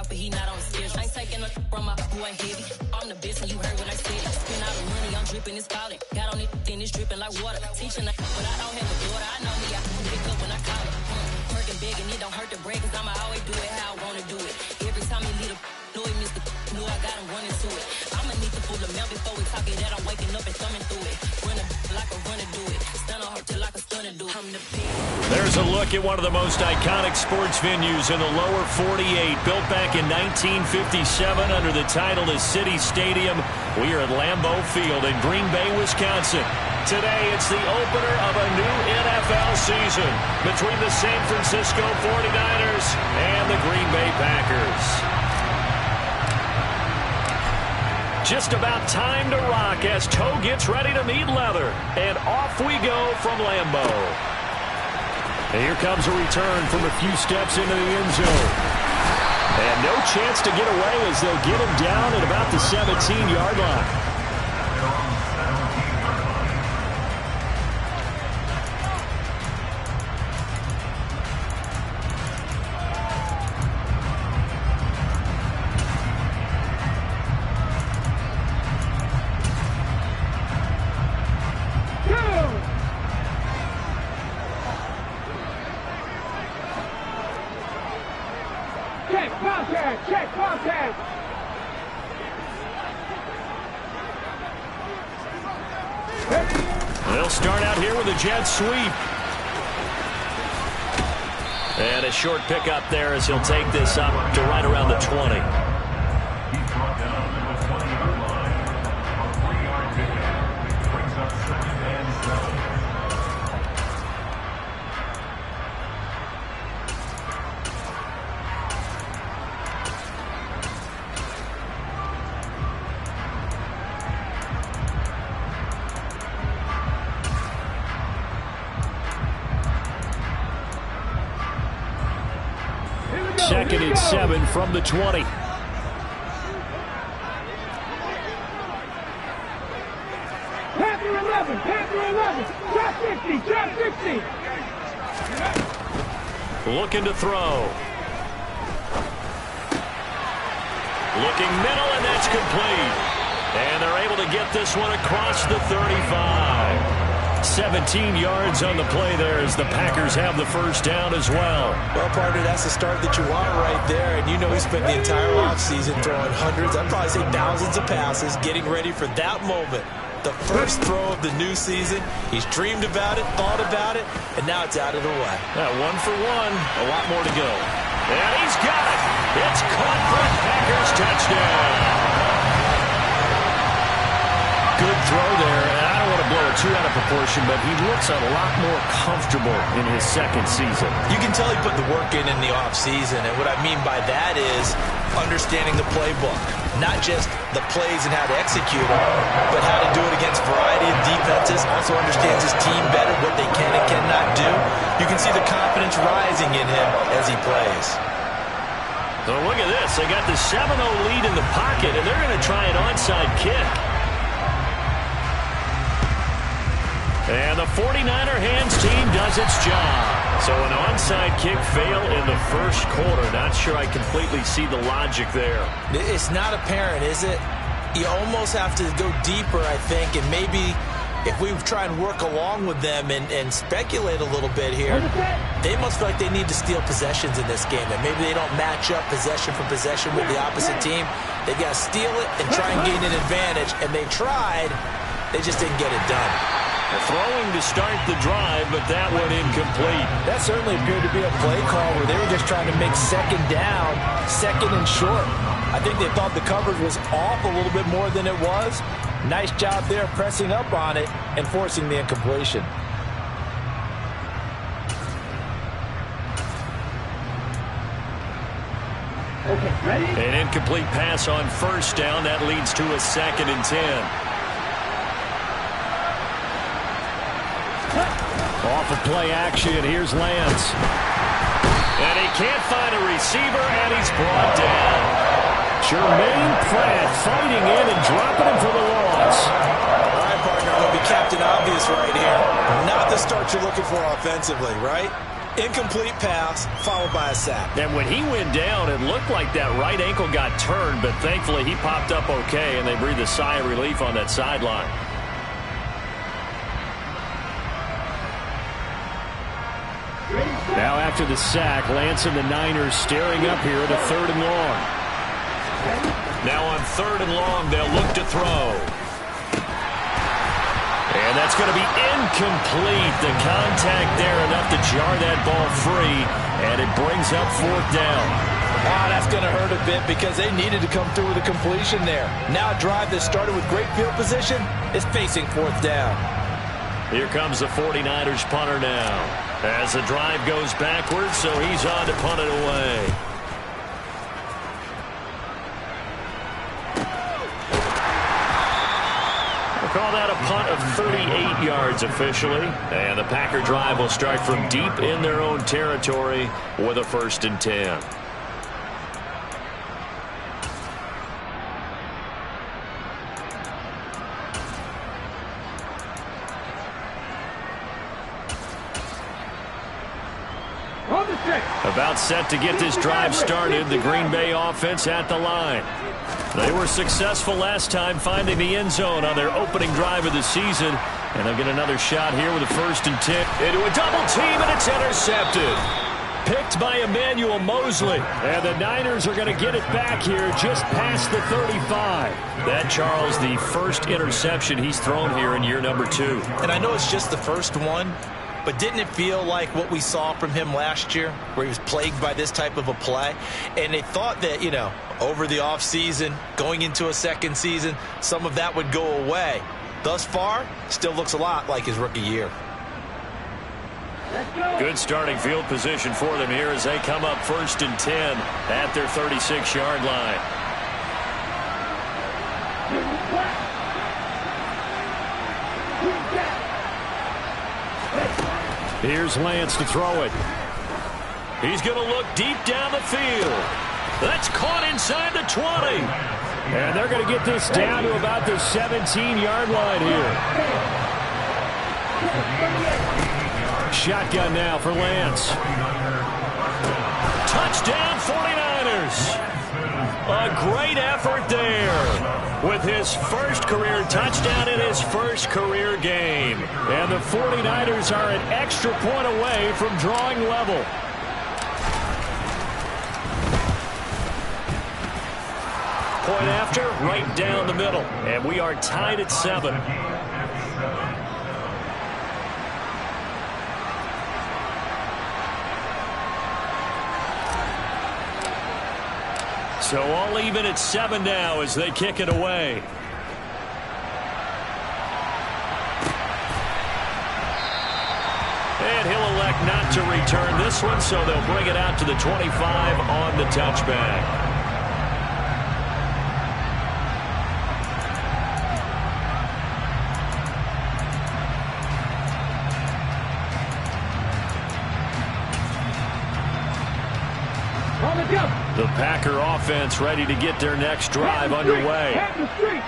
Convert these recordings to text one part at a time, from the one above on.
but he not on the stairs. I ain't taking a from my boy heavy. I'm the bitch and you heard what I said. Spend all the money, I'm dripping, it's falling. Got on it, then it's dripping like water. Teaching but I don't have a daughter. I know me, I can pick up when I call it. Working big and it don't hurt to break, cause I'ma always do it how I wanna do it. Every time he lead a know he missed the know I got him running to it. I'ma need to pull the mail before we talk it that I'm waking up and thumbing through it. Run like a runner do it. Stun on her till like a stunner do it. I'm the pig. There's a look at one of the most iconic sports venues in the lower 48. Built back in 1957 under the title of City Stadium. We are at Lambeau Field in Green Bay, Wisconsin. Today, it's the opener of a new NFL season between the San Francisco 49ers and the Green Bay Packers. Just about time to rock as toe gets ready to meet leather. And off we go from Lambeau. And here comes a return from a few steps into the end zone. And no chance to get away as they'll get him down at about the 17-yard line. Check contact. They'll start out here with a jet sweep. And a short pickup there as he'll take this up to right around the 20. Second and 7 from the 20. Panther 11, drop 60. Looking to throw. Looking middle, and that's complete. And they're able to get this one across the 35. 17 yards on the play there as the Packers have the first down as well. Well, partner, that's the start that you want right there. And you know he spent the entire offseason throwing hundreds, I'd probably say thousands of passes, getting ready for that moment. The first throw of the new season. He's dreamed about it, thought about it, and now it's out of the way. One for one, a lot more to go. And he's got it. It's caught for a Packers touchdown. Good throw there. I don't want to blow it too out of proportion, but he looks a lot more comfortable in his second season. You can tell he put the work in the offseason, and what I mean by that is understanding the playbook. Not just the plays and how to execute them, but how to do it against a variety of defenses. Also understands his team better, what they can and cannot do. You can see the confidence rising in him as he plays. So look at this. They got the 7-0 lead in the pocket, and they're going to try an onside kick. And the 49er hands team does its job. So an onside kick fail in the first quarter. Not sure I completely see the logic there. It's not apparent, is it? You almost have to go deeper, I think, and maybe if we try and work along with them and speculate a little bit here, they must feel like they need to steal possessions in this game, and maybe they don't match up possession for possession with the opposite team. They got to steal it and try and gain an advantage, and they tried. They just didn't get it done. Throwing to start the drive, but that one incomplete. That certainly appeared to be a play call where they were just trying to make second down, second and short. I think they thought the coverage was off a little bit more than it was. Nice job there pressing up on it and forcing the incompletion. Okay, ready? An incomplete pass on first down. That leads to a 2nd and 10. Off of play action, here's Lance. And he can't find a receiver, and he's brought down. Jermaine Pratt fighting in and dropping him for the loss. All right, partner, I'm going to be Captain Obvious right here. Not the start you're looking for offensively, right? Incomplete pass, followed by a sack. And when he went down, it looked like that right ankle got turned, but thankfully he popped up okay, and they breathed a sigh of relief on that sideline. Now after the sack, Lance and the Niners staring up here at a 3rd and long. Now on 3rd and long, they'll look to throw. And that's going to be incomplete. The contact there enough to jar that ball free, and it brings up 4th down. That's going to hurt a bit because they needed to come through with a completion there. Now a drive that started with great field position is facing 4th down. Here comes the 49ers punter now. As the drive goes backwards, so he's on to punt it away. We'll call that a punt of 38 yards officially. And the Packer drive will start from deep in their own territory with a 1st and 10. About set to get this drive started, the Green Bay offense at the line. They were successful last time finding the end zone on their opening drive of the season, and they'll get another shot here with a 1st and 10. Into a double team, and it's intercepted. Picked by Emmanuel Mosley, and the Niners are going to get it back here just past the 35. That, Charles, the first interception he's thrown here in year number 2. And I know it's just the first one, but didn't it feel like what we saw from him last year, where he was plagued by this type of a play? And they thought that, you know, over the offseason, going into a second season, some of that would go away. Thus far, still looks a lot like his rookie year. Good starting field position for them here as they come up 1st and 10 at their 36-yard line. Here's Lance to throw it. He's going to look deep down the field. That's caught inside the 20. And they're going to get this down to about the 17-yard line here. Shotgun now for Lance. Touchdown 49ers. A great effort there with his first career touchdown in his first career game. And the 49ers are an extra point away from drawing level. Point after, right down the middle. And we are tied at 7. So all even at 7 now as they kick it away. And he'll elect not to return this one, so they'll bring it out to the 25 on the touchback. The Packer offense ready to get their next drive underway.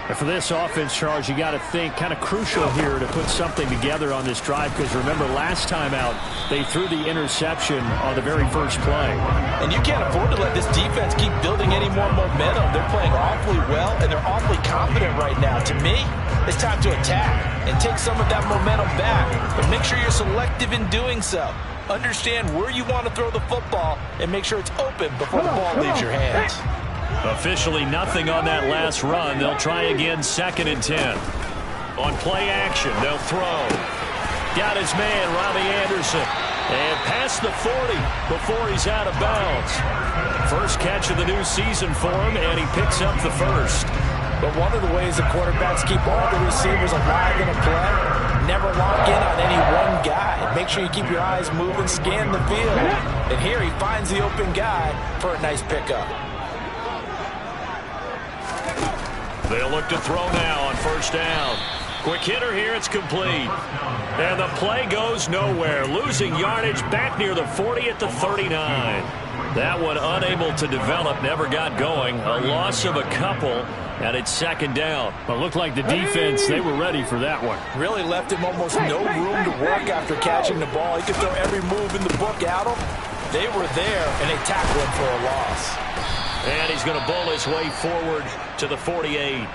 And for this offense, Charles, you got to think kind of crucial here to put something together on this drive, because remember last time out they threw the interception on the very first play. And you can't afford to let this defense keep building any more momentum. They're playing awfully well, and they're awfully confident right now. To me, it's time to attack and take some of that momentum back, but make sure you're selective in doing so. Understand where you want to throw the football and make sure it's open before the ball leaves your hands. Officially nothing on that last run. They'll try again 2nd and 10. On play action, they'll throw. Got his man, Robbie Anderson. And past the 40 before he's out of bounds. First catch of the new season for him, and he picks up the first. But one of the ways the quarterbacks keep all the receivers alive in a play, never lock in on any one guy. Make sure you keep your eyes moving, scan the field. And here he finds the open guy for a nice pickup. They'll look to throw now on 1st down. Quick hitter here, it's complete. And the play goes nowhere. Losing yardage back near the 40 at the 39. That one unable to develop, never got going. A loss of a couple, and it's second down. It looked like the defense, they were ready for that one. Really left him almost no room to work after catching the ball. He could throw every move in the book at him. They were there, and they tackled him for a loss. And he's going to bull his way forward to the 48.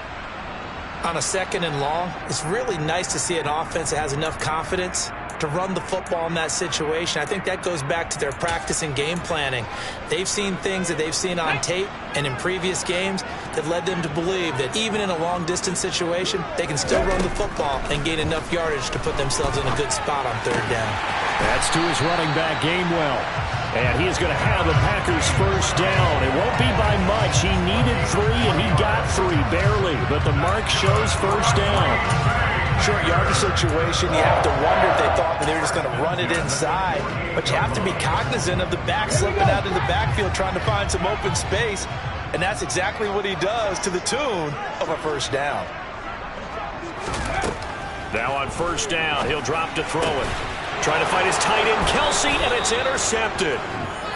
On a second and long, it's really nice to see an offense that has enough confidence to run the football in that situation. I think that goes back to their practice and game planning. They've seen things that they've seen on tape and in previous games that led them to believe that even in a long-distance situation, they can still run the football and gain enough yardage to put themselves in a good spot on third down. That's to his running back, Gainwell. And he is going to have the Packers first down. It won't be by much. He needed 3, and he got 3, barely. But the mark shows first down. Short yardage situation, you have to wonder if they thought that they were just going to run it inside. But you have to be cognizant of the back slipping out in the backfield trying to find some open space. And that's exactly what he does to the tune of a first down. Now on first down, he'll drop to throw it. Trying to find his tight end, Kelsey, and it's intercepted.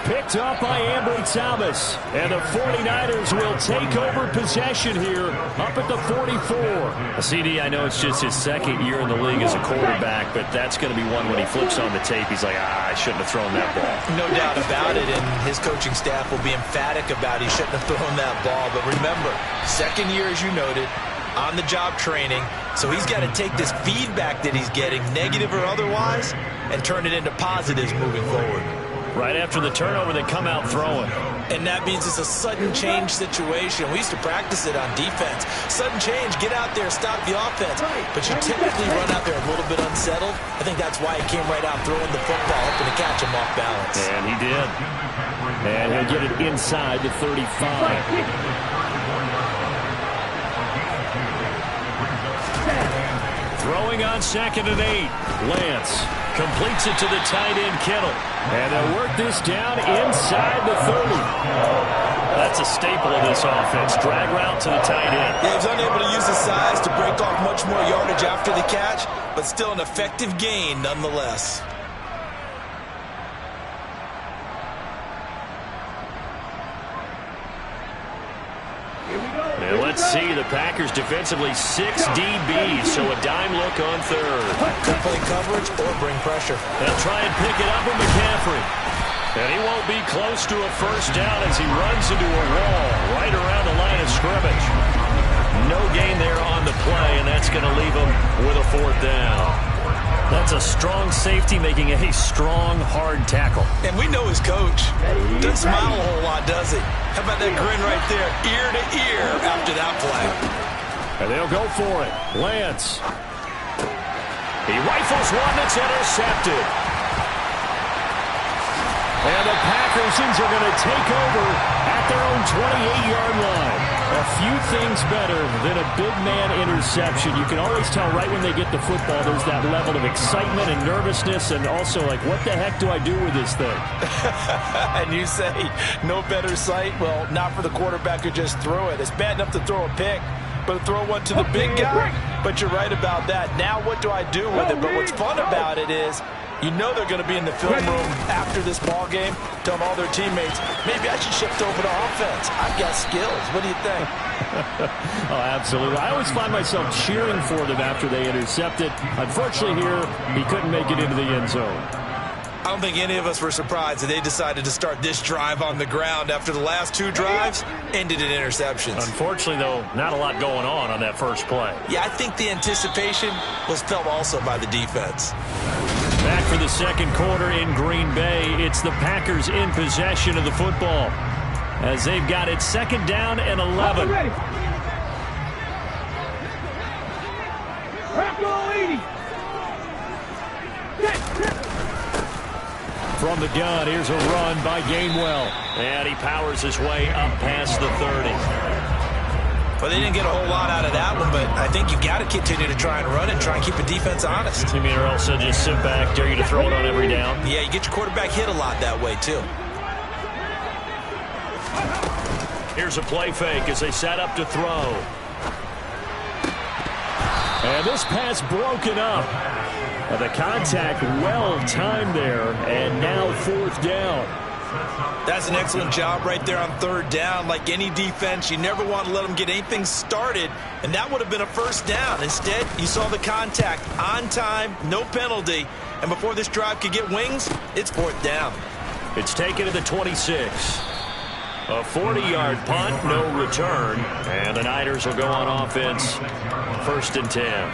Picked up by Ambry Thomas. And the 49ers will take over possession here up at the 44. CD, I know it's just his second year in the league as a quarterback, but that's going to be one when he flips on the tape. He's like, I shouldn't have thrown that ball. No doubt about it, and his coaching staff will be emphatic about he shouldn't have thrown that ball. But remember, second year, as you noted, on-the-job training, so he's got to take this feedback that he's getting, negative or otherwise, and turn it into positives moving forward. Right after the turnover, they come out throwing. And that means it's a sudden change situation. We used to practice it on defense. Sudden change, get out there, stop the offense. But you typically run out there a little bit unsettled. I think that's why he came right out throwing the football, hoping to catch him off balance. And he did. And he'll get it inside the 35. Throwing on 2nd and 8. Lance completes it to the tight end, Kittle. And they'll work this down inside the 30. That's a staple of this offense. Drag route to the tight end. Yeah, he was unable to use his size to break off much more yardage after the catch, but still an effective gain nonetheless. And let's see, the Packers defensively 6 DBs, so a dime look on third. Could play coverage or bring pressure. They'll try and pick it up with McCaffrey. And he won't be close to a first down as he runs into a wall right around the line of scrimmage. No gain there on the play, and that's going to leave him with a 4th down. That's a strong safety making a strong, hard tackle. And we know his coach. Doesn't smile a whole lot, does he? How about that grin right there, ear to ear after that play? And they'll go for it. Lance. He rifles one that's intercepted. And the Packers are going to take over at their own 28-yard line. A few things better than a big man interception. You can always tell right when they get the football, there's that level of excitement and nervousness, and also like, what the heck do I do with this thing? And you say, no better sight? Well, not for the quarterback who just threw it. It's bad enough to throw a pick, but to throw one to the big guy? But you're right about that. Now what do I do with it? But what's fun about it is, you know they're going to be in the film room after this ball game, telling all their teammates, maybe I should shift over to offense. I've got skills. What do you think? Oh, absolutely. I always find myself cheering for them after they intercept it. Unfortunately here, he couldn't make it into the end zone. I don't think any of us were surprised that they decided to start this drive on the ground after the last 2 drives ended in interceptions. Unfortunately, though, not a lot going on that first play. Yeah, I think the anticipation was felt also by the defense. Back for the second quarter in Green Bay. It's the Packers in possession of the football as they've got it 2nd down and 11. From the gun, here's a run by Gainwell. And he powers his way up past the 30. Well, they didn't get a whole lot out of that one, but I think you've got to continue to try and run and try and keep the defense honest. You mean or else they'll just sit back, dare you to throw it on every down? Yeah, you get your quarterback hit a lot that way, too. Here's a play fake as they set up to throw. And this pass broken up. The contact well timed there, and now 4th down. That's an excellent job right there on third down. Like any defense, you never want to let them get anything started, and that would have been a first down. Instead, you saw the contact on time, no penalty, and before this drive could get wings, it's fourth down. It's taken to the 26. A 40-yard punt, no return, and the Niners will go on offense, 1st and 10.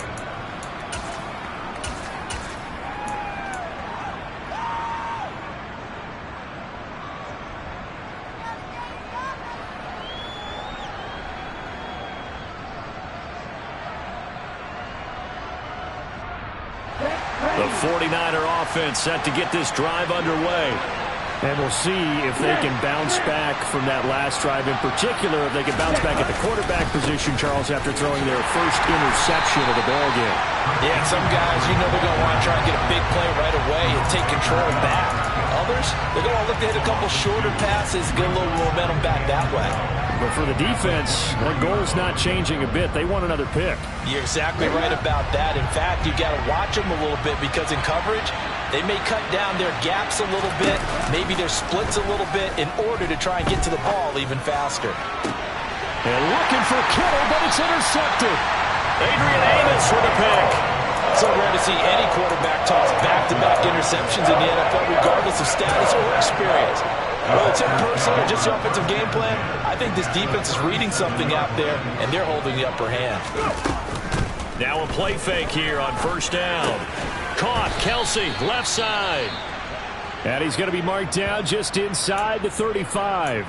The 49er offense set to get this drive underway. And we'll see if they can bounce back from that last drive. In particular, if they can bounce back at the quarterback position, Charles, after throwing their first interception of the ballgame. Yeah, some guys, you know they're going to want to try and get a big play right away and take control back. Others, they're going to look to hit a couple shorter passes, get a little momentum back that way. But for the defense, their goal's not changing a bit. They want another pick. You're exactly right about that. In fact, you got to watch them a little bit because in coverage, they may cut down their gaps a little bit, maybe their splits a little bit in order to try and get to the ball even faster. And looking for Kittle, but it's intercepted. Adrian Amos with a pick. So rare to see any quarterback toss back-to-back interceptions in the NFL, regardless of status or experience. Whether it's him personally or just the offensive game plan, I think this defense is reading something out there, and they're holding the upper hand. Now a play fake here on 1st down. Caught, Kelsey, left side. And he's going to be marked down just inside the 35.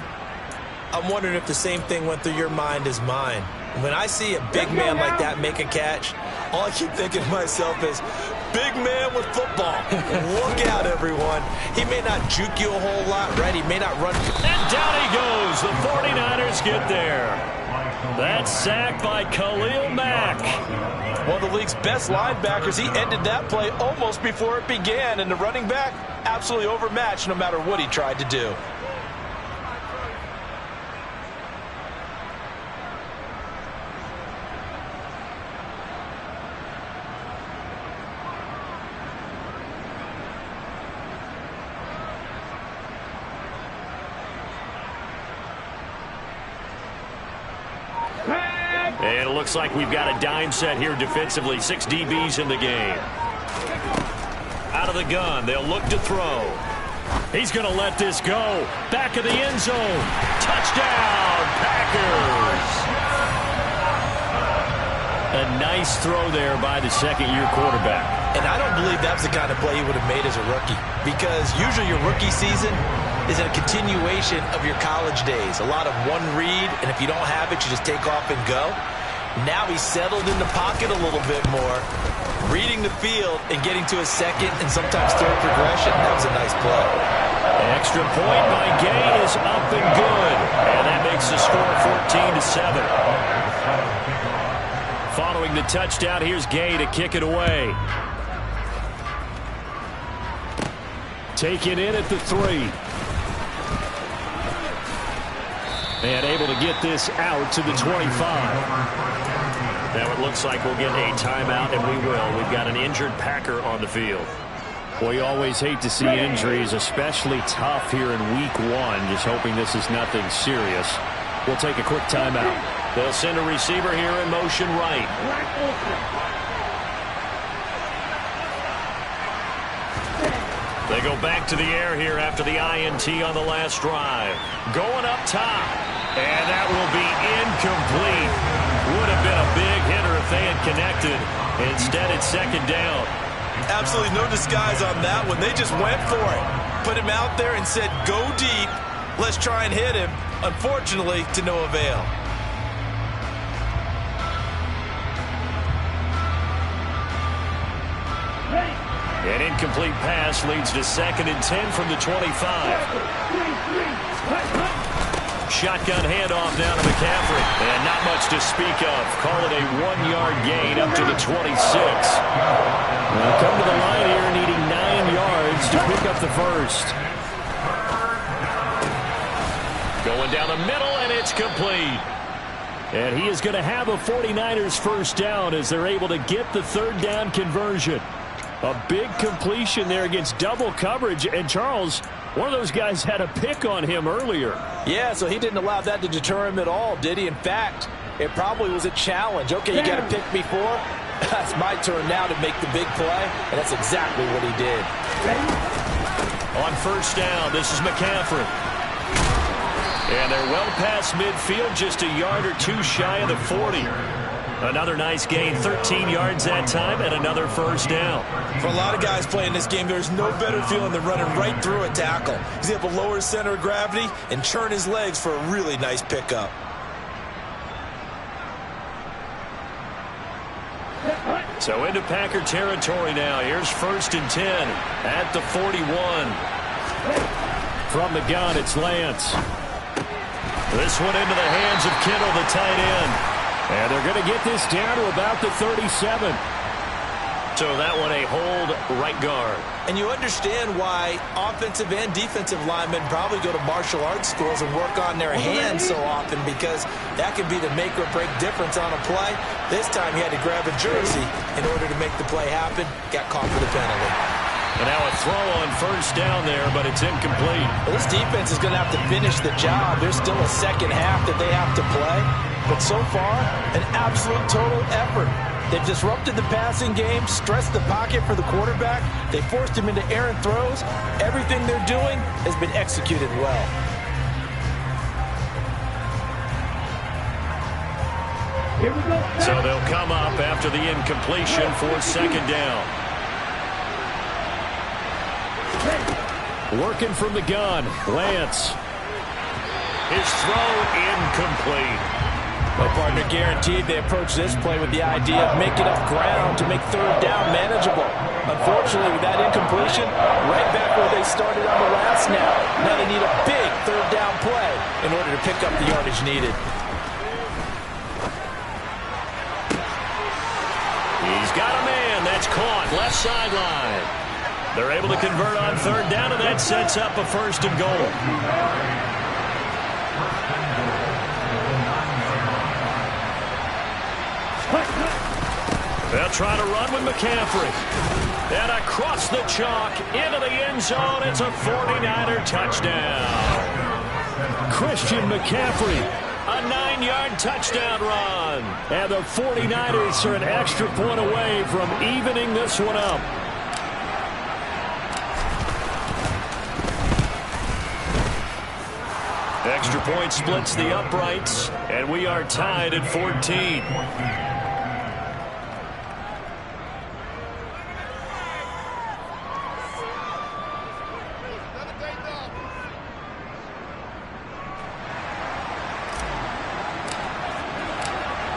I'm wondering if the same thing went through your mind as mine. When I see a big man like that make a catch, all I keep thinking to myself is, big man with football. Look out, everyone. He may not juke you a whole lot, right? He may not run. And down he goes. The 49ers get there. That's sacked by Khalil Mack. One of the league's best linebackers. He ended that play almost before it began, and the running back absolutely overmatched no matter what he tried to do. And it looks like we've got a dime set here defensively. 6 DBs in the game. Out of the gun, they'll look to throw. He's going to let this go. Back of the end zone. Touchdown, Packers. A nice throw there by the second-year quarterback. And I don't believe that's the kind of play he would have made as a rookie, because usually your rookie season is a continuation of your college days. A lot of one read, and if you don't have it, you just take off and go. Now he's settled in the pocket a little bit more, reading the field and getting to a second and sometimes third progression. That was a nice play. An extra point by Gay is up and good. And that makes the score 14-7. Following the touchdown, here's Gay to kick it away. Taken in at the 3. And able to get this out to the 25. Now it looks like we'll get a timeout, and we will. We've got an injured Packer on the field. Well, you always hate to see injuries, especially tough here in week 1. Just hoping this is nothing serious. We'll take a quick timeout. They'll send a receiver here in motion right. They go back to the air here after the INT on the last drive. Going up top. And that will be incomplete. Would have been a big hitter if they had connected. Instead, it's 2nd down. Absolutely no disguise on that one. They just went for it. Put him out there and said, go deep. Let's try and hit him. Unfortunately, to no avail. An incomplete pass leads to 2nd and 10 from the 25. Shotgun handoff now to McCaffrey. And not much to speak of. Call it a 1-yard gain up to the 26. They'll come to the line here needing 9 yards to pick up the first. Going down the middle, and it's complete. And he is going to have a 49ers first down as they're able to get the 3rd down conversion. A big completion there against double coverage. And Charles, one of those guys had a pick on him earlier. Yeah, so he didn't allow that to deter him at all, did he? In fact, it probably was a challenge. Okay, you got to pick me for. That's my turn now to make the big play, and that's exactly what he did. On first down, this is McCaffrey. And they're well past midfield, just a yard or two shy of the 40. Another nice gain, 13 yards that time, and another first down. For a lot of guys playing this game, there's no better feeling than running right through a tackle. He's able to lower his center of gravity and churn his legs for a really nice pickup. So into Packer territory now. Here's first and 10 at the 41. From the gun, it's Lance. This one into the hands of Kittle, the tight end. And they're going to get this down to about the 37. So that one a hold right guard. And you understand why offensive and defensive linemen probably go to martial arts schools and work on their hands so often, because that can be the make or break difference on a play. This time he had to grab a jersey in order to make the play happen. Got caught for the penalty. And now a throw on first down there, but it's incomplete. Well, this defense is going to have to finish the job. There's still a second half that they have to play. But so far, an absolute total effort. They've disrupted the passing game, stressed the pocket for the quarterback. They forced him into errant throws. Everything they're doing has been executed well. Here we go. So they'll come up after the incompletion for second down. Working from the gun, Lance. His throw incomplete. My partner guaranteed they approach this play with the idea of making up ground to make third down manageable. Unfortunately, with that incompletion, right back where they started on the last snap. Now they need a big third down play in order to pick up the yardage needed. He's got a man. That's caught. Left sideline. They're able to convert on third down, and that sets up a first and goal. They'll try to run with McCaffrey. And across the chalk, into the end zone. It's a 49er touchdown. Christian McCaffrey. A 9-yard touchdown run. And the 49ers are an extra point away from evening this one up. Extra point splits the uprights, and we are tied at 14.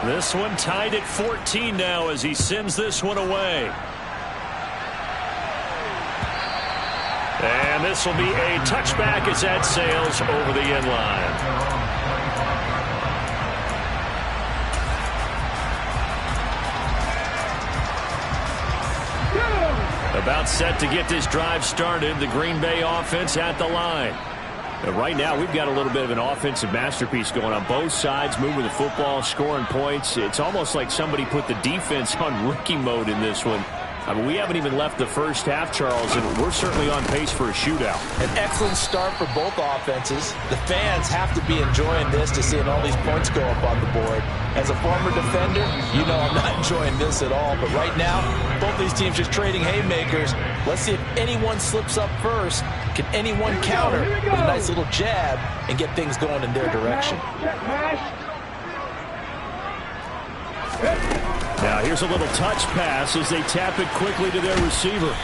This one tied at 14 now as he sends this one away. And this will be a touchback as that sails over the end line. About set to get this drive started. The Green Bay offense at the line. And right now, we've got a little bit of an offensive masterpiece going on. Both sides moving the football, scoring points. It's almost like somebody put the defense on rookie mode in this one. I mean, we haven't even left the first half, Charles, and we're certainly on pace for a shootout. An excellent start for both offenses. The fans have to be enjoying this to seeing all these points go up on the board. As a former defender, you know I'm not enjoying this at all. But right now, both these teams just trading haymakers. Let's see if anyone slips up first. Can anyone counter with a nice little jab and get things going in their direction? Now here's a little touch pass as they tap it quickly to their receiver.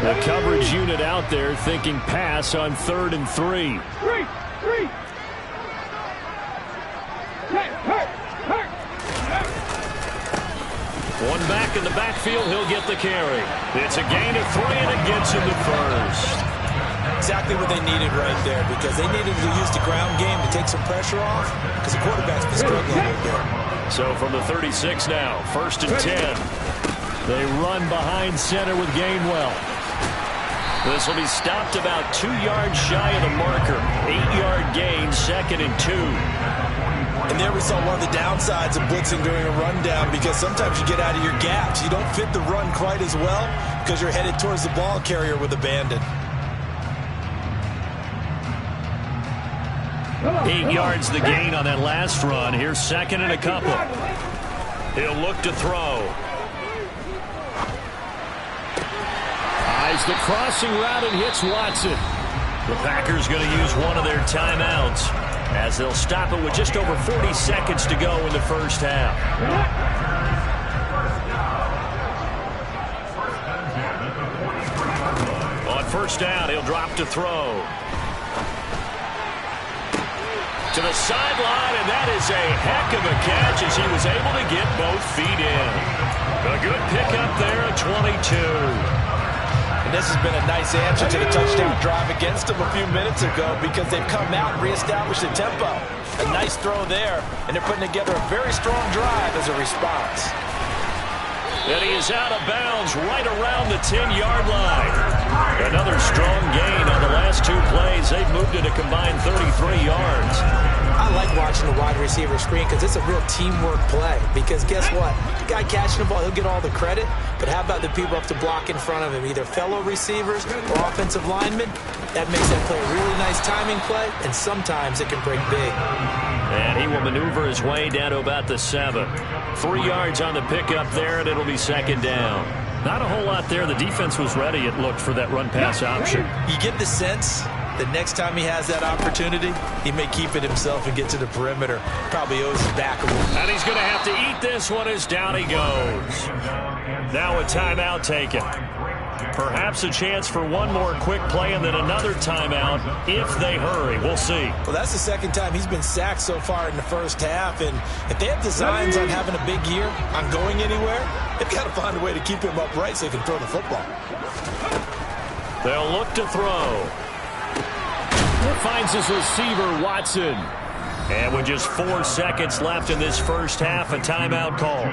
The coverage unit out there thinking pass on 3rd and 3. One back in the backfield, he'll get the carry. It's a gain of 3, and it gets him to first. Exactly what they needed right there, because they needed to use the ground game to take some pressure off, because the quarterback's been struggling right there. So from the 36 now, 1st and 10. They run behind center with Gainwell. This will be stopped about 2 yards shy of the marker. 8-yard gain, 2nd and 2. And there we saw one of the downsides of blitzing during a rundown, because sometimes you get out of your gaps. You don't fit the run quite as well because you're headed towards the ball carrier with abandon. 8 yards the gain on that last run. Here's 2nd and a couple. He'll look to throw. Eyes the crossing route and hits Watson. The Packers going to use one of their timeouts as they'll stop it with just over 40 seconds to go in the first half. On first down, he'll drop to throw. To the sideline, and that is a heck of a catch as he was able to get both feet in. A good pickup there at 22. And this has been a nice answer to the touchdown drive against them a few minutes ago, because they've come out and reestablished the tempo. A nice throw there, and they're putting together a very strong drive as a response. And he is out of bounds right around the 10-yard line. Another strong gain on the last 2 plays. They've moved it a combined 33 yards. I like watching the wide receiver screen because it's a real teamwork play. Because guess what? The guy catching the ball, he'll get all the credit. But how about the people up to block in front of him, either fellow receivers or offensive linemen? That makes that play a really nice timing play, and sometimes it can break big. And he will maneuver his way down to about the 7. 3 yards on the pickup there, and it'll be 2nd down. Not a whole lot there. The defense was ready, it looked, for that run-pass option. You get the sense that next time he has that opportunity, he may keep it himself and get to the perimeter. Probably owes his back a little. And he's going to have to eat this one as down he goes. Now a timeout taken. Perhaps a chance for one more quick play and then another timeout if they hurry. We'll see. Well, that's the 2nd time he's been sacked so far in the first half. And if they have designs on having a big year, on going anywhere, they've got to find a way to keep him upright so he can throw the football. They'll look to throw. Finds his receiver, Watson. And with just 4 seconds left in this first half, a timeout call.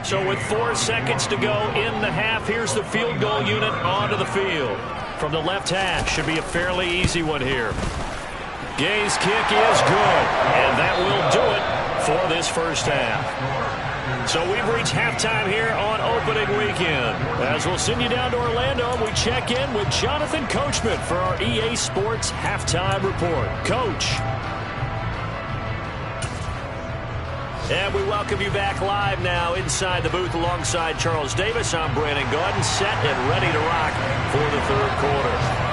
So with 4 seconds to go in the half, here's the field goal unit onto the field. From the left hash, should be a fairly easy one here. Gay's kick is good, and that will do it for this first half. So we've reached halftime here on opening weekend. As we'll send you down to Orlando, we check in with Jonathan Coachman for our EA Sports Halftime Report. Coach. And we welcome you back live now inside the booth alongside Charles Davis. I'm Brandon Gaudin, set and ready to rock for the third quarter.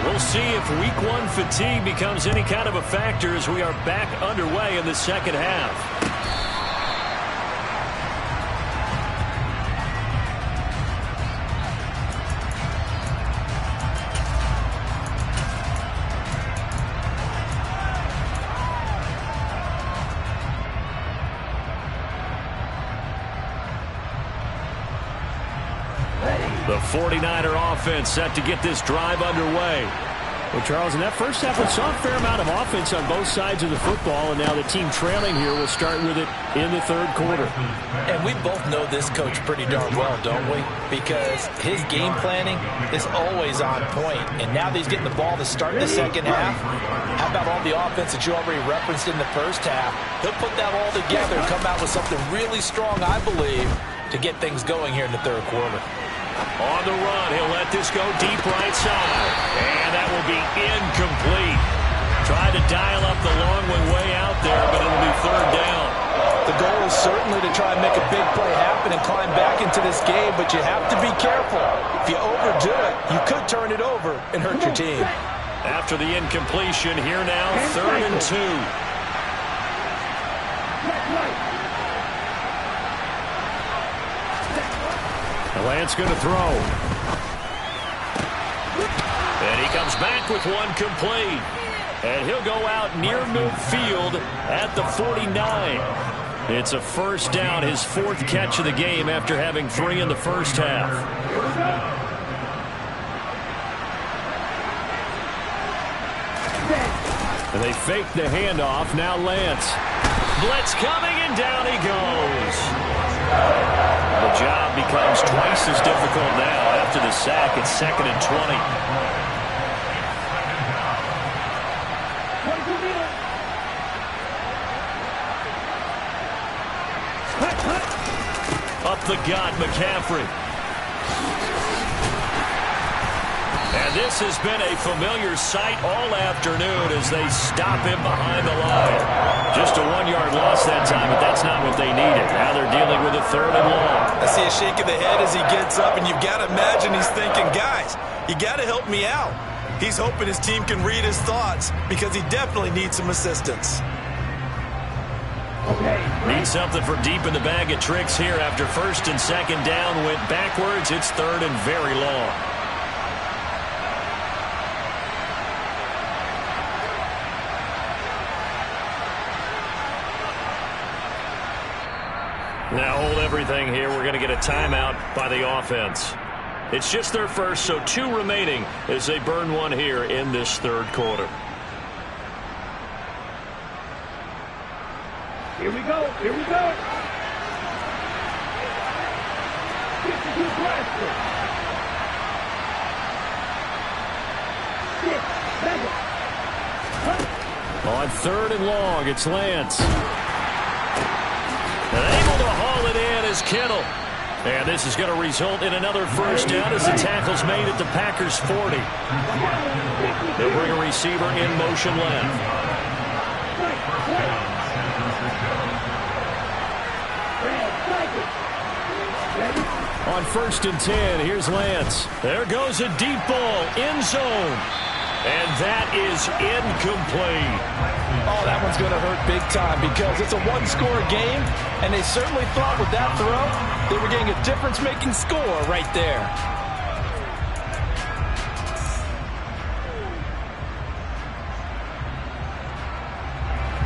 We'll see if Week 1 fatigue becomes any kind of a factor as we are back underway in the second half. The 49er offense set to get this drive underway. Well, Charles, in that first half, we saw a fair amount of offense on both sides of the football, and now the team trailing here will start with it in the third quarter. And we both know this coach pretty darn well, don't we? Because his game planning is always on point. And now that he's getting the ball to start the second half, how about all the offense that you already referenced in the first half? He'll put that all together and come out with something really strong, I believe, to get things going here in the third quarter. On the run, he'll let this go deep right side. And that will be incomplete. Tried to dial up the long one way out there, but it'll be third down. The goal is certainly to try and make a big play happen and climb back into this game, but you have to be careful. If you overdo it, you could turn it over and hurt your team. After the incompletion, here now, 3rd and 2. Lance going to throw. And he comes back with one complete. And he'll go out near midfield at the 49. It's a first down, his 4th catch of the game after having 3 in the first half. And they fake the handoff. Now Lance. Blitz coming, and down he goes. The job becomes twice as difficult now. After the sack, it's 2nd and 20. Up the gut, McCaffrey. And this has been a familiar sight all afternoon as they stop him behind the line. Just a 1-yard loss that time, but that's not what they needed. Now they're dealing with a 3rd and long. I see a shake of the head as he gets up, and you've got to imagine he's thinking, guys, you got to help me out. He's hoping his team can read his thoughts because he definitely needs some assistance. Need something from deep in the bag of tricks here after 1st and 2nd down. Went backwards. It's 3rd and very long. Now hold everything here. We're going to get a timeout by the offense. It's just their first, so 2 remaining as they burn one here in this 3rd quarter. Here we go. Here we go. 52 blaster. 6 seconds. On 3rd and long, it's Lance. And able to haul it in is Kittle. And this is going to result in another 1st down as the tackle's made at the Packers' 40. They'll bring a receiver in motion left. On 1st and 10, here's Lance. There goes a deep ball, end zone. And that is incomplete. Oh, that one's going to hurt big time because it's a 1-score game, and they certainly thought with that throw they were getting a difference-making score right there.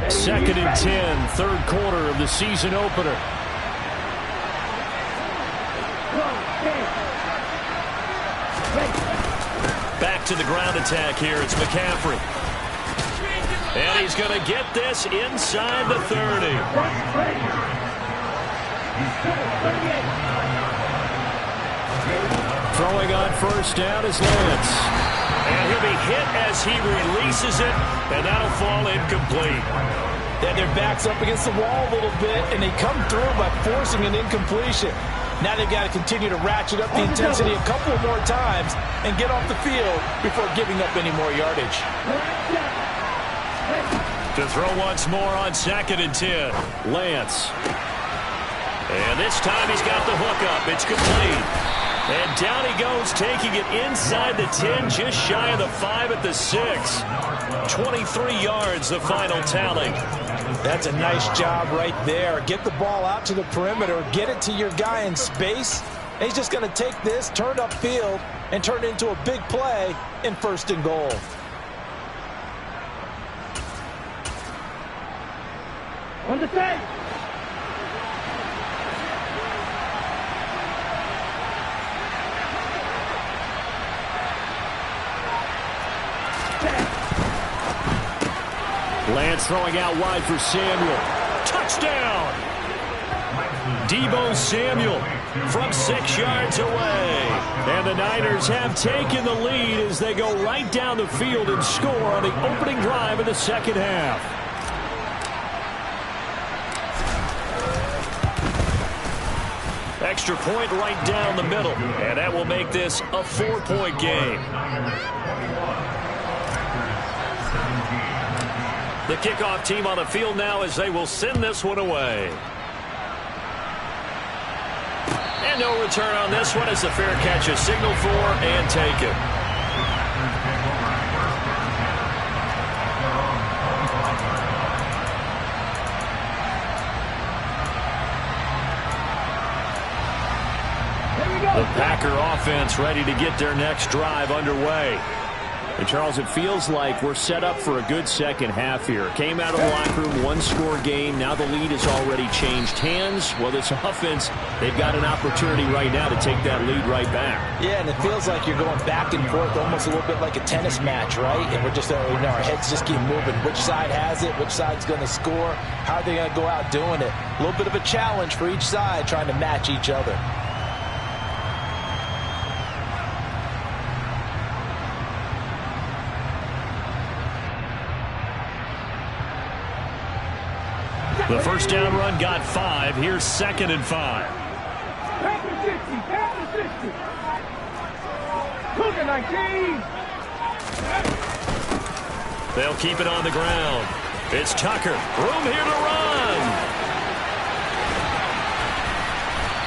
Second and 10, 3rd quarter of the season opener. Back to the ground attack here. It's McCaffrey. And he's going to get this inside the 30. Throwing on 1st down is Lance. And he'll be hit as he releases it, and that'll fall incomplete. Then their back's up against the wall a little bit, and they come through by forcing an incompletion. Now they've got to continue to ratchet up the intensity a couple of more times and get off the field before giving up any more yardage. To throw once more on 2nd and 10. Lance. And this time he's got the hook up. It's complete. And down he goes, taking it inside the 10, just shy of the 5 at the 6. 23 yards, the final tally. That's a nice job right there. Get the ball out to the perimeter, get it to your guy in space. And he's just going to take this, turn upfield, and turn it into a big play in 1st and goal. On the 10. Lance throwing out wide for Samuel. Touchdown! Deebo Samuel from 6 yards away. And the Niners have taken the lead as they go right down the field and score on the opening drive of the 2nd half. Extra point right down the middle. And that will make this a 4-point game. The kickoff team on the field now as they will send this one away. And no return on this one as the fair catch is signaled for and taken. The Packer offense ready to get their next drive underway. And, Charles, it feels like we're set up for a good second half here. Came out of the locker room, one-score game. Now the lead has already changed hands. Well, this offense, they've got an opportunity right now to take that lead right back. Yeah, and it feels like you're going back and forth, almost a little bit like a tennis match, right? And we're just, our heads just keep moving. Which side has it? Which side's going to score? How are they going to go out doing it? A little bit of a challenge for each side, trying to match each other. The first down run got 5. Here's 2nd and 5. Packers 60, Packers 60. Cougar 19. They'll keep it on the ground. It's Tucker. Room here to run.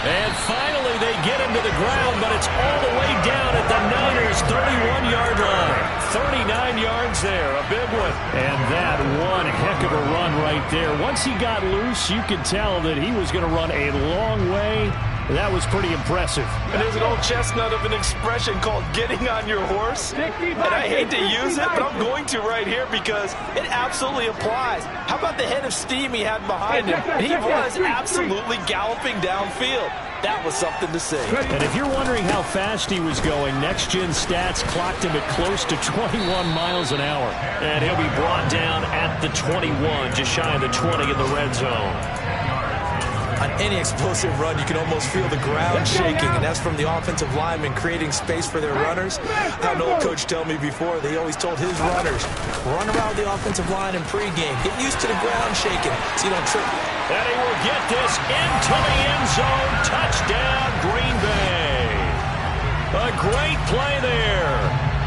And finally they get him to the ground, but it's all the way down at the Niners' 31-yard line. 39 yards there, a big one. And that one heck of a run right there. Once he got loose, you could tell that he was going to run a long way. That was pretty impressive. And there's an old chestnut of an expression called getting on your horse. And I hate to use it, but I'm going to right here because it absolutely applies. How about the head of steam he had behind him? He was absolutely galloping downfield. That was something to see. And if you're wondering how fast he was going, Next Gen Stats clocked him at close to 21 miles an hour. And he'll be brought down at the 21, just shy of the 20 in the red zone. On any explosive run, you can almost feel the ground shaking, and that's from the offensive linemen creating space for their runners. I had an old coach tell me before, they always told his runners, run around the offensive line in pregame. Get used to the ground shaking so you don't trip. And he will get this into the end zone. Touchdown, Green Bay. A great play there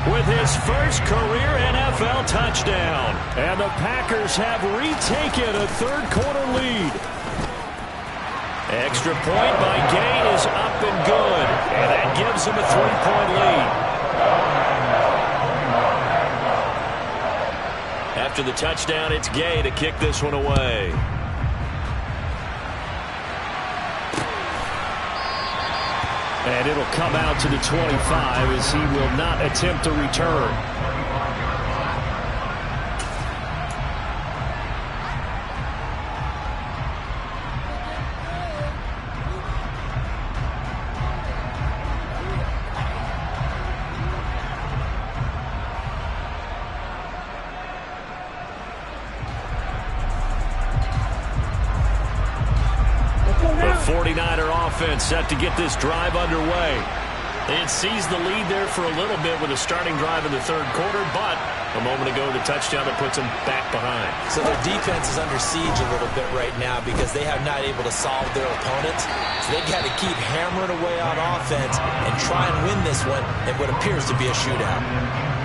with his first career NFL touchdown. And the Packers have retaken a third-quarter lead. Extra point by Gay is up and good. And that gives him a 3-point lead. After the touchdown, it's Gay to kick this one away. And it'll come out to the 25 as he will not attempt to return. The 49er offense set to get this drive underway. It seized the lead there for a little bit with a starting drive in the third quarter, but a moment ago the touchdown that puts them back behind. So their defense is under siege a little bit right now because they have not able to solve their opponents. So they've got to keep hammering away on offense and try and win this one in what appears to be a shootout.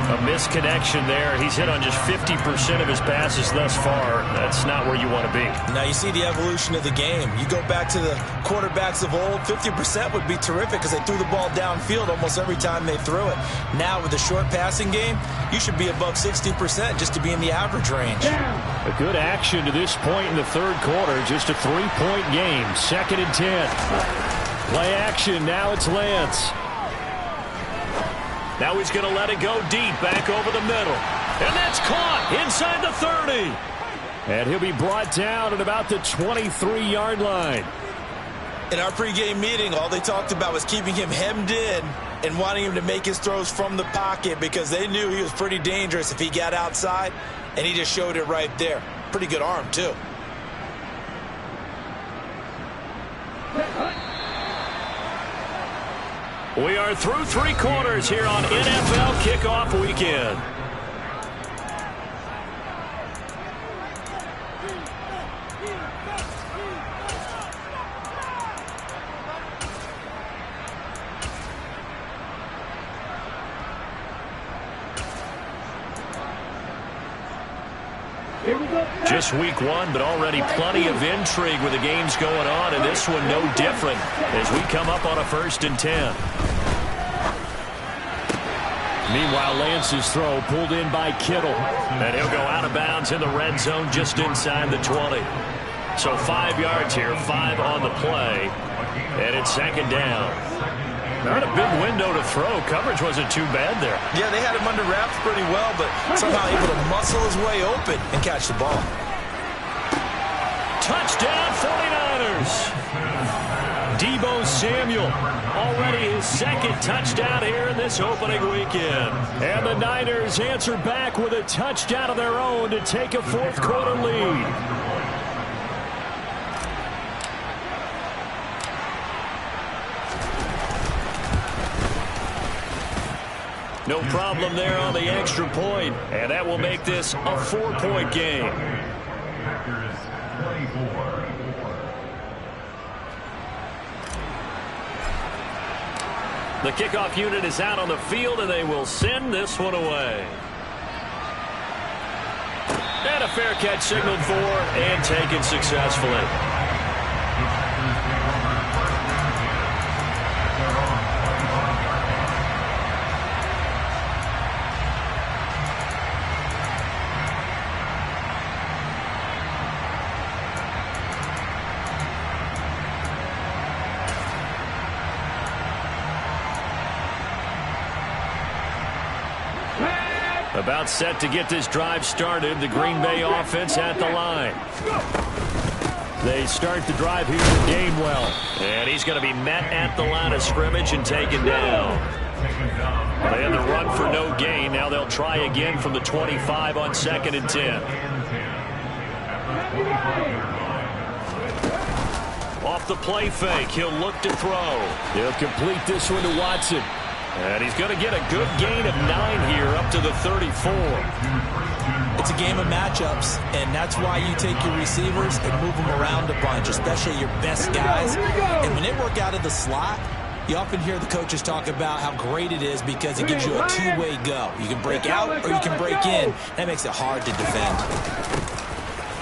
A misconnection there. He's hit on just 50% of his passes thus far. That's not where you want to be. Now you see the evolution of the game. You go back to the quarterbacks of old, 50% would be terrific because they threw the ball downfield almost every time they threw it. Now with the short passing game, you should be above 60% just to be in the average range. A good action to this point in the third quarter. Just a 3-point game. 2nd and 10. Play action. Now it's Lance. Now he's going to let it go deep, back over the middle. And that's caught inside the 30. And he'll be brought down at about the 23-yard line. In our pregame meeting, all they talked about was keeping him hemmed in and wanting him to make his throws from the pocket because they knew he was pretty dangerous if he got outside, and he just showed it right there. Pretty good arm, too. We are through 3 quarters here on NFL Kickoff Weekend. Just week 1, but already plenty of intrigue with the games going on, and this one no different as we come up on a 1st and 10. Meanwhile, Lance's throw pulled in by Kittle. And he'll go out of bounds in the red zone just inside the 20. So 5 yards here, 5 on the play, and it's 2nd down. Not a big window to throw. Coverage wasn't too bad there. Yeah, they had him under wraps pretty well, but somehow able to muscle his way open and catch the ball. Touchdown, 49ers. Deebo Samuel, already his second touchdown here in this opening weekend. And the Niners answer back with a touchdown of their own to take a fourth quarter lead. No problem there on the extra point, and that will make this a 4-point game. The kickoff unit is out on the field, and they will send this one away. And a fair catch signaled for and taken successfully. About set to get this drive started. The Green Bay offense at the line. They start the drive here with Gainwell. And he's going to be met at the line of scrimmage and taken down. They had the run for no gain. Now they'll try again from the 25 on 2nd and 10. Off the play fake, he'll look to throw. He'll complete this one to Watson. And he's going to get a good gain of 9 here up to the 34. It's a game of matchups, and that's why you take your receivers and move them around a bunch, especially your best guys. And when they work out of the slot, you often hear the coaches talk about how great it is because it gives you a two-way go. You can break out or you can break in. That makes it hard to defend.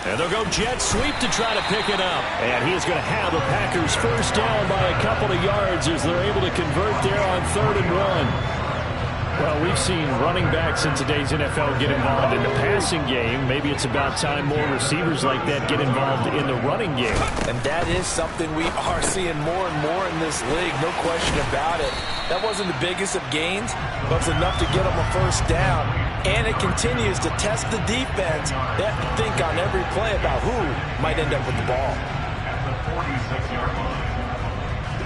And they'll go jet sweep to try to pick it up. And he is going to have the Packers first down by a couple of yards as they're able to convert there on 3rd and 1. Well, we've seen running backs in today's NFL get involved in the passing game. Maybe it's about time more receivers like that get involved in the running game. And that is something we are seeing more and more in this league, no question about it. That wasn't the biggest of gains, but it's enough to get them a first down. And it continues to test the defense. They have to think on every play about who might end up with the ball.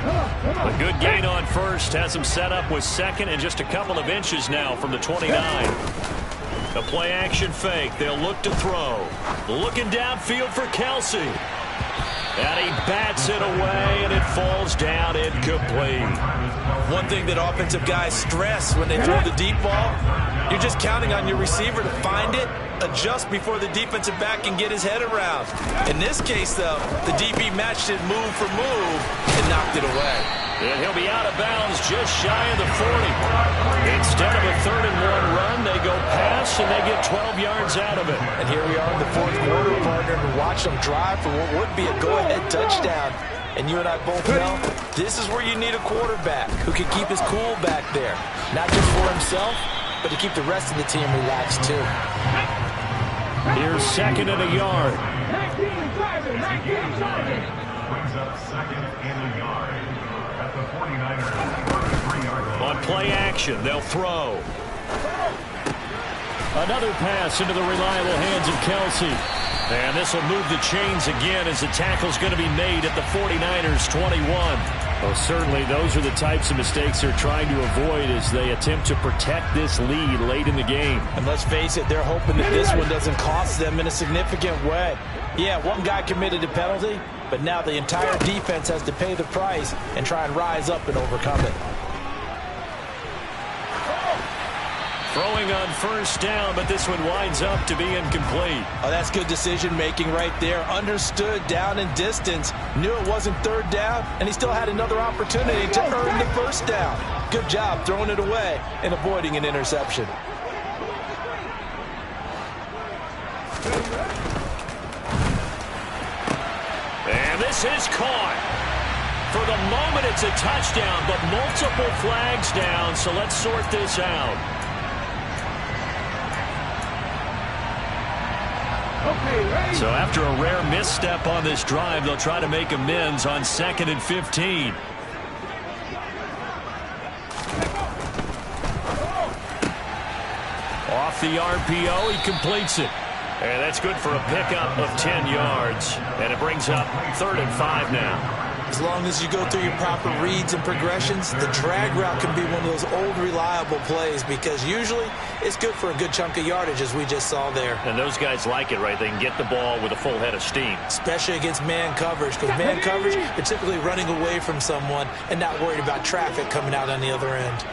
A good gain on first has him set up with 2nd and just a couple of inches now from the 29. A play action fake. They'll look to throw. Looking downfield for Kelsey. And he bats it away, and it falls down incomplete. One thing that offensive guys stress when they throw the deep ball, you're just counting on your receiver to find it, adjust before the defensive back can get his head around. In this case, though, the DB matched it move for move and knocked it away. And he'll be out of bounds just shy of the 40. Instead of a 3rd and 1 run, they go pass, and they get 12 yards out of it. And here we are in the 4th quarter, partner, to watch them drive for what would be a go-ahead touchdown. And you and I both know this is where you need a quarterback who can keep his cool back there. Not just for himself, but to keep the rest of the team relaxed, too. Here's 2nd and a yard. 19 driving. Brings up 2nd and a yard at the 49ers 43-yard line. On play action, they'll throw. Another pass into the reliable hands of Kelsey. And this will move the chains again as the tackle's going to be made at the 49ers 21. Well, certainly those are the types of mistakes they're trying to avoid as they attempt to protect this lead late in the game. And let's face it, they're hoping that this one doesn't cost them in a significant way. Yeah, one guy committed a penalty, but now the entire defense has to pay the price and try and rise up and overcome it. Throwing on first down, but this one winds up to be incomplete. Oh, that's good decision-making right there. Understood down and distance. Knew it wasn't 3rd down, and he still had another opportunity to earn the first down. Good job throwing it away and avoiding an interception. And this is caught. For the moment, it's a touchdown, but multiple flags down, so let's sort this out. So after a rare misstep on this drive, they'll try to make amends on 2nd and 15. off the RPO. He completes it. And that's good for a pickup of 10 yards. And it brings up 3rd and 5 now. As long as you go through your proper reads and progressions, the drag route can be one of those old reliable plays because usually it's good for a good chunk of yardage, as we just saw there. And those guys like it, right? They can get the ball with a full head of steam. Especially against man coverage, because man coverage, you're typically running away from someone and not worried about traffic coming out on the other end.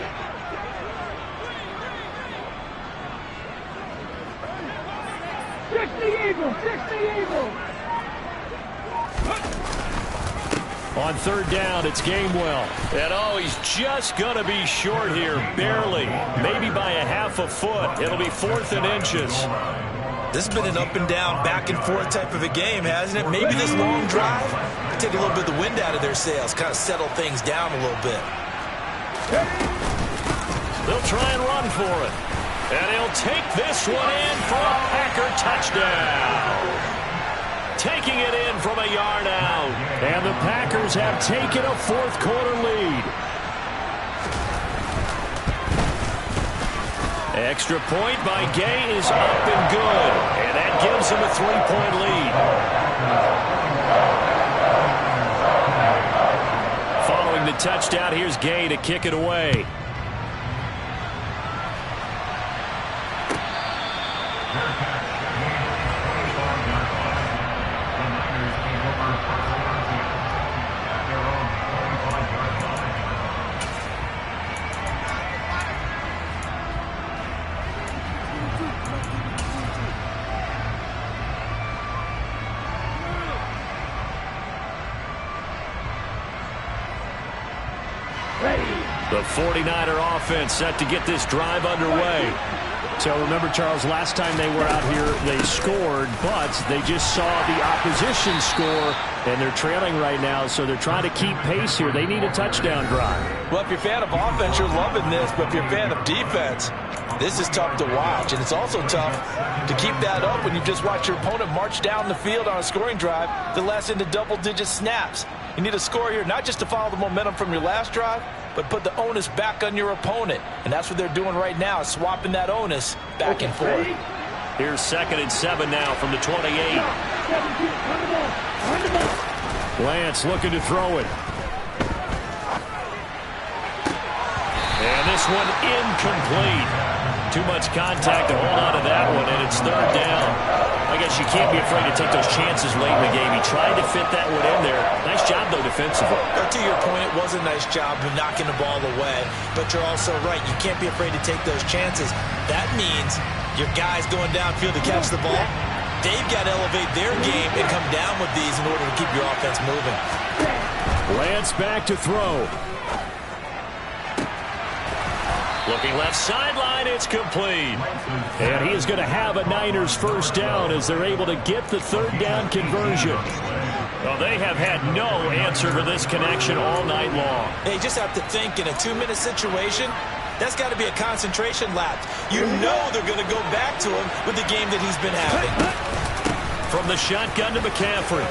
On 3rd down, it's Gamewell. And oh, he's just going to be short here, barely. Maybe by a half a foot. It'll be 4th and inches. This has been an up and down, back and forth type of a game, hasn't it? Maybe this long drive can take a little bit of the wind out of their sails, kind of settle things down a little bit. They'll try and run for it. And he'll take this one in for a Packer touchdown. Taking it in from a yard out. And the Packers have taken a 4th quarter lead. Extra point by Gay is up and good. And that gives him a 3-point lead. Following the touchdown, here's Gay to kick it away. The 49er offense set to get this drive underway. So remember, Charles, last time they were out here, they scored, but they just saw the opposition score, and they're trailing right now, so they're trying to keep pace here. They need a touchdown drive. Well, if you're a fan of offense, you're loving this, but if you're a fan of defense, this is tough to watch, and it's also tough to keep that up when you just watch your opponent march down the field on a scoring drive that lasts into double-digit snaps. You need a score here, not just to follow the momentum from your last drive, but put the onus back on your opponent. And that's what they're doing right now, swapping that onus back and forth. Here's 2nd and 7 now from the 28. Lance looking to throw it. And this one incomplete. Too much contact to hold on to that one, and it's 3rd down. I guess you can't be afraid to take those chances late in the game. He tried to fit that one in there. Nice job, though, defensively. But to your point, it was a nice job of knocking the ball away. But you're also right. You can't be afraid to take those chances. That means your guys going downfield to catch the ball, they've got to elevate their game and come down with these in order to keep your offense moving. Lance back to throw. Looking left sideline, it's complete. And he is going to have a Niners 1st down as they're able to get the 3rd down conversion. Well, they have had no answer for this connection all night long. They just have to think in a 2-minute situation, that's got to be a concentration lapse. You know they're going to go back to him with the game that he's been having. From the shotgun to McCaffrey.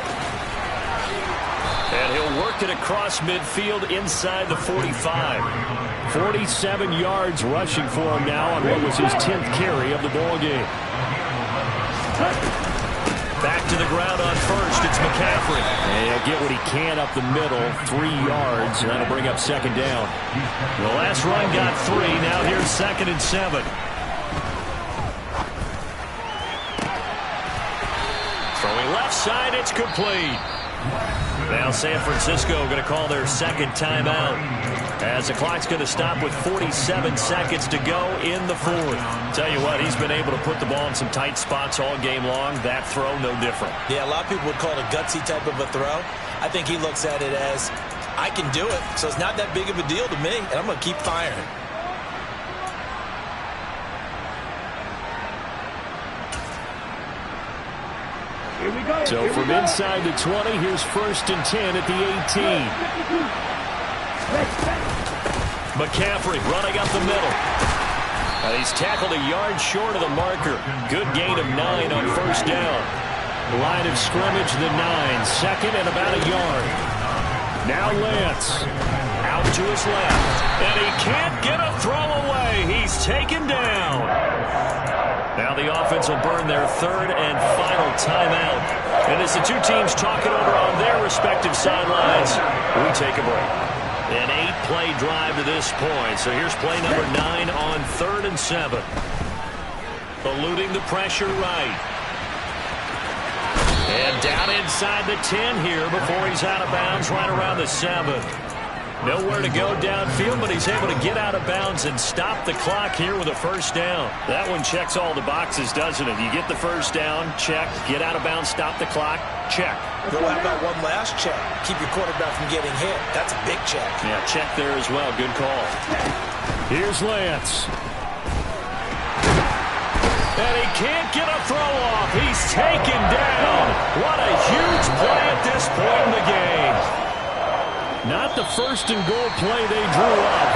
And he'll work it across midfield inside the 45. 47 yards rushing for him now on what was his 10th carry of the ball game. Back to the ground on 1st. It's McCaffrey. And he'll get what he can up the middle, 3 yards, and that'll bring up 2nd down. The last run got 3. Now here's 2nd and 7. Throwing left side, it's complete. Now San Francisco going to call their 2nd timeout as the clock's going to stop with 47 seconds to go in the 4th. Tell you what, he's been able to put the ball in some tight spots all game long. That throw, no different. Yeah, a lot of people would call it a gutsy type of a throw. I think he looks at it as, I can do it, so it's not that big of a deal to me, and I'm going to keep firing. So from inside the 20, here's 1st and 10 at the 18. McCaffrey running up the middle. He's tackled a yard short of the marker. Good gain of 9 on 1st down. Line of scrimmage, the 9. 2nd and about a yard. Now Lance. Out to his left. And he can't get a throw away. He's taken down. burn their third and final timeout. And as the two teams talk it over on their respective sidelines, we take a break. An 8-play drive to this point. So here's play number 9 on 3rd and 7. Eluding the pressure right. And down inside the 10 here before he's out of bounds right around the 7. Nowhere to go downfield, but he's able to get out of bounds and stop the clock here with a first down. That one checks all the boxes, doesn't it? You get the first down, check. Get out of bounds, stop the clock, check. Well, how about one last check? Keep your quarterback from getting hit. That's a big check. Yeah, check there as well. Good call. Here's Lance. And he can't get a throw off. He's taken down. What a huge play at this point in the game. Not the first and goal play they drew up.